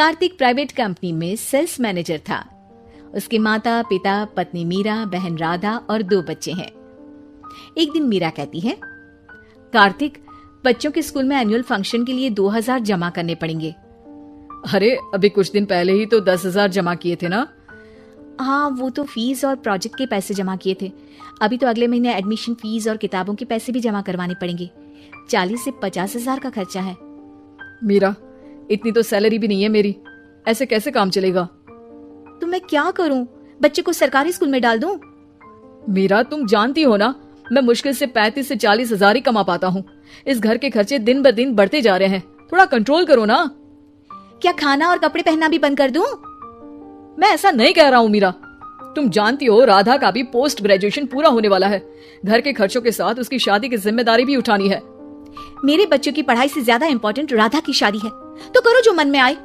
Kartik private company में sales manager था। उसके माता पिता, पत्नी मीरा, बहन राधा और 2 बच्चे हैं। एक दिन मीरा कहती है, कार्तिक, बच्चों के स्कूल में एनुअल फंक्शन के लिए 2000 जमा करने पड़ेंगे। अरे अभी कुछ दिन पहले ही तो 10,000 जमा किए थे ना। हाँ, वो तो फीस और प्रोजेक्ट के पैसे जमा किए थे। अभी तो अगले महीने एडमिशन फीस और किताबों के पैसे भी जमा करवाने पड़ेंगे। 40 से 50,000 का खर्चा है। मीरा, इतनी तो सैलरी भी नहीं है मेरी, ऐसे कैसे काम चलेगा? तो मैं क्या करूं? बच्चे को सरकारी स्कूल में डाल दूं? मीरा, तुम जानती हो ना, मैं मुश्किल से 35 से 40,000 ही कमा पाता हूँ। इस घर के खर्चे दिन ब दिन बढ़ते जा रहे हैं, थोड़ा कंट्रोल करो ना। क्या खाना और कपड़े पहनना भी बंद कर दूं? मैं ऐसा नहीं कह रहा हूँ मीरा। तुम जानती हो राधा का भी पोस्ट ग्रेजुएशन पूरा होने वाला है। घर के खर्चों के साथ उसकी शादी की जिम्मेदारी भी उठानी है। मेरे बच्चों की पढ़ाई से ज्यादा इम्पोर्टेंट राधा की शादी है, तो करो जो मन में आए।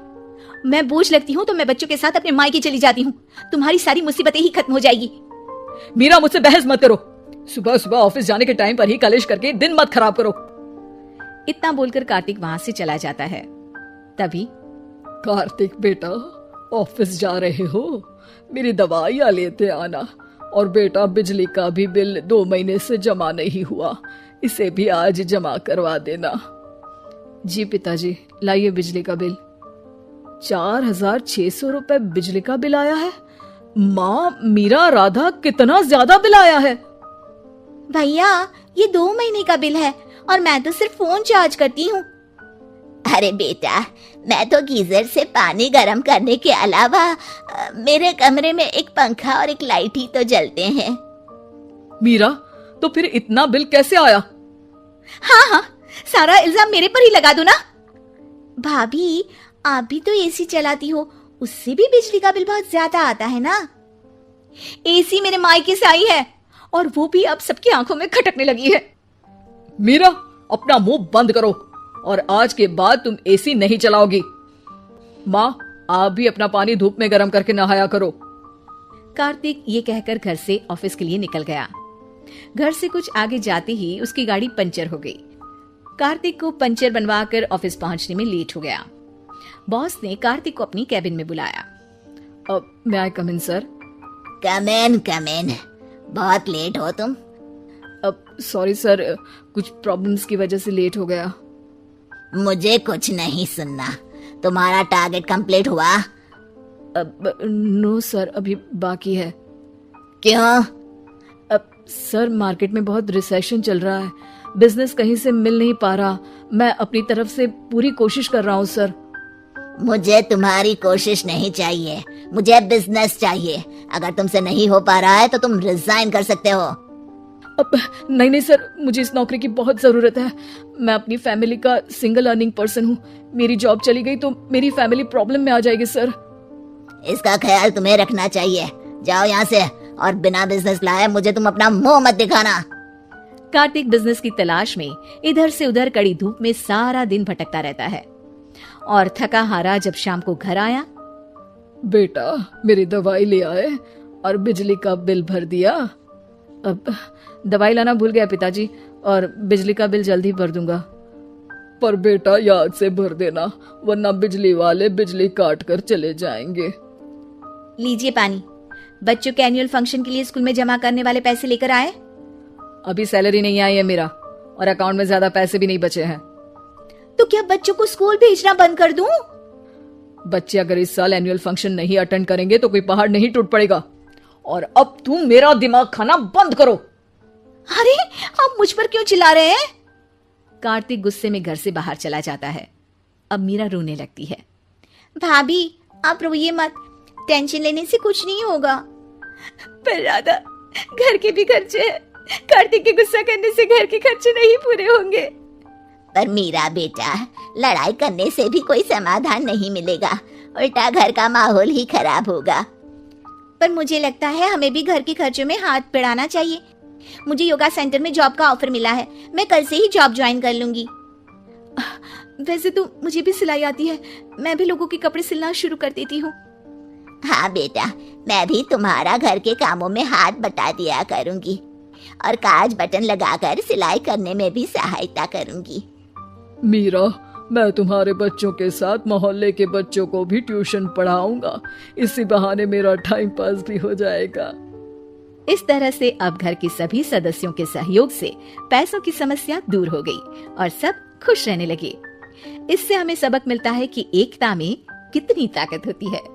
मैं बोझ लगती हूँ तो मैं बच्चों के साथ अपने मायके चली जाती हूँ। तुम्हारी सारी मुसीबतें ही खत्म हो जाएगी। मीरा, मुझसे बहस मत करो। सुबह सुबह ऑफिस जाने के टाइम पर ही कलेश करके दिन मत खराब करो। इतना बोलकर कार्तिक वहां से चला जाता है। तभी, कार्तिक बेटा, ऑफिस जा रहे हो? मेरी दवाइयाँ लेते आना। और बेटा, बिजली का भी बिल 2 महीने से जमा नहीं हुआ, इसे भी आज जमा करवा देना। जी पिताजी, लाइए बिजली का बिल। 4,600 रुपए बिजली का बिल आया है। माँ, मीरा, राधा, कितना ज्यादा बिल आया है। भैया, ये 2 महीने का बिल है और मैं तो सिर्फ फोन चार्ज करती हूँ। अरे बेटा, मैं तो गीजर से पानी गर्म करने के अलावा मेरे कमरे में एक पंखा और एक लाइट ही तो जलते हैं। मीरा, तो फिर इतना बिल कैसे आया? हाँ, सारा इल्जाम मेरे पर ही लगा दो ना। भाभी, आप भी तो एसी चलाती हो, उससे भी बिजली का बिल बहुत ज्यादा आता है ना। एसी मेरे मायके से आई है और वो भी अब सबकी आंखों में खटकने लगी है। मीरा, अपना मुंह बंद करो और आज के बाद तुम एसी नहीं चलाओगी। माँ, आप भी अपना पानी धूप में गर्म करके नहाया करो। कार्तिक ये कहकर घर से ऑफिस के लिए निकल गया। घर से कुछ आगे जाते ही उसकी गाड़ी पंचर हो गई। कार्तिक को पंचर बनवाकर ऑफिस पहुंचने में लेट हो गया। बॉस ने कार्तिक को अपनी कैबिन में बुलाया। मैं आई कम इन सर? कम इन। बहुत लेट हो तुम। सॉरी सर, कुछ प्रॉब्लम्स की वजह से लेट हो गया। मुझे कुछ नहीं सुनना। तुम्हारा टारगेट कंप्लीट हुआ? नो सर, अभी बाकी है। क्यों? सर, मार्केट में बहुत रिसेशन चल रहा है, बिजनेस कहीं से मिल नहीं पा रहा। मैं अपनी तरफ से पूरी कोशिश कर रहा हूँ सर। मुझे तुम्हारी कोशिश नहीं चाहिए, मुझे बिजनेस चाहिए। अगर तुमसे नहीं हो पा रहा है तो तुम रिजाइन कर सकते हो। नहीं सर, मुझे इस नौकरी की बहुत जरूरत है। मैं अपनी फैमिली का सिंगल अर्निंग पर्सन हूँ। मेरी जॉब चली गई तो मेरी फैमिली प्रॉब्लम में आ जाएगी सर। इसका ख्याल तुम्हें रखना चाहिए। जाओ यहाँ से, और बिना बिजनेस लाए मुझे तुम अपना मुंह मत दिखाना। कार्तिक बिजनेस की तलाश में इधर से उधर कड़ी धूप में सारा दिन भटकता रहता है और थका हारा जब शाम को घर आया। बेटा, मेरी दवाई ले आए और बिजली का बिल भर दिया? अब दवाई लाना भूल गया पिताजी, और बिजली का बिल जल्दी भर दूंगा। पर बेटा, याद से भर देना, वरना बिजली वाले बिजली काट कर चले जाएंगे। लीजिए पानी। बच्चों के एनुअल फंक्शन के लिए स्कूल में जमा करने वाले पैसे लेकर आए? अभी सैलरी नहीं आई है मेरा, और अकाउंट में ज्यादा पैसे भी नहीं बचे हैं। तो क्या बच्चों को स्कूल भेजना बंद कर दूं? बच्चे अगर इस साल एनुअल फंक्शन नहीं अटेंड करेंगे तो कोई पहाड़ नहीं टूट पड़ेगा। और अब तुम मेरा दिमाग खाना बंद करो। अरे, आप मुझ पर क्यों चिल्ला रहे हैं? कार्तिक गुस्से में घर से बाहर चला जाता है। अब मीरा रोने लगती है। भाभी, आप रोइए मत, टेंशन लेने से कुछ नहीं होगा। पर राधा, घर के भी खर्चे हैं। कार्तिक के गुस्सा करने से घर के खर्चे नहीं पूरे होंगे। पर मीरा बेटा, लड़ाई करने से भी कोई समाधान नहीं मिलेगा, उल्टा घर का माहौल ही खराब होगा। पर मुझे लगता है हमें भी घर के खर्चों में हाथ बढ़ाना चाहिए। मुझे योगा सेंटर में जॉब का ऑफर मिला है, मैं कल से ही जॉब ज्वाइन कर लूंगी। वैसे तो मुझे भी सिलाई आती है, मैं भी लोगों के कपड़े सिलना शुरू कर देती हूँ। हाँ बेटा, मैं भी तुम्हारा घर के कामों में हाथ बटा दिया करूंगी और काज बटन लगाकर सिलाई करने में भी सहायता करूंगी। मीरा, मैं तुम्हारे बच्चों के साथ मोहल्ले के बच्चों को भी ट्यूशन पढ़ाऊंगा। इसी बहाने मेरा टाइम पास भी हो जाएगा। इस तरह से अब घर के सभी सदस्यों के सहयोग से पैसों की समस्या दूर हो गई और सब खुश रहने लगे। इससे हमें सबक मिलता है कि एकता में कितनी ताकत होती है।